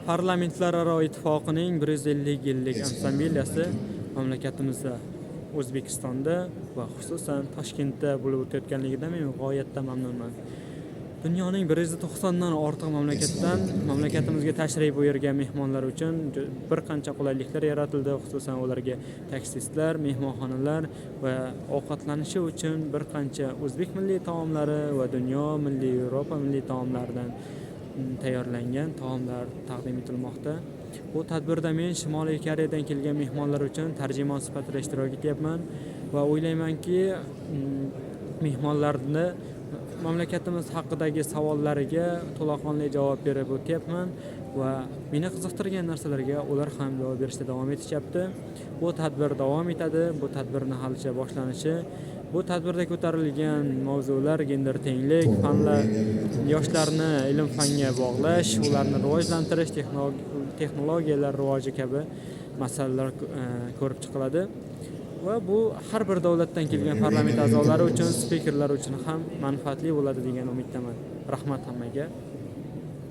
Parlamentlararo ittifoqining 150 yillik assambleyasi mamlakatimizda O'zbekistonda va xususan Toshkentda bo'lib o'tayotganligidan men g'oyatda mamnunman. Dunyoning 190 dan ortiq mamlakatimizga tashrif buyurgan mehmonlar uchun bir qancha qulayliklar yaratildi, xususan ularga taksistlar, mehmonxonalar va ovqatlanishi uchun bir qancha o'zbek milliy taomlari va dunyo milliy, Yevropa milliy taomlaridan tayyorlangan taomlar taqdim etilmoqda. Bu tadbirda men Shimoliy Koreyadan kelgan mehmonlar uchun tarjimon sifatida ishtirok etyapman va o'ylaymanki, mehmonlarni mamlakatimiz haqidagi savollariga to'laqonli javob berib o'tyapman va meni qiziqtirgan narsalarga ular ham javob berishda davom etishyapti. Bu tadbir davom etadi. Bu tadbirning halicha boshlanishi. Bu tadbirda ko'tarilgan mavzular gender tenglik, fanlar, yoshlarni ilm-fanga bog'lash, ularni rivojlantirish, texnologiyalar rivoji kabi masalalar ko'rib chiqiladi. Va bu har bir davlatdan kelgan parlament a'zolari uchun, spikerlar uchun ham manfaatli bo'ladi degan umiddaman. Rahmat hammaga.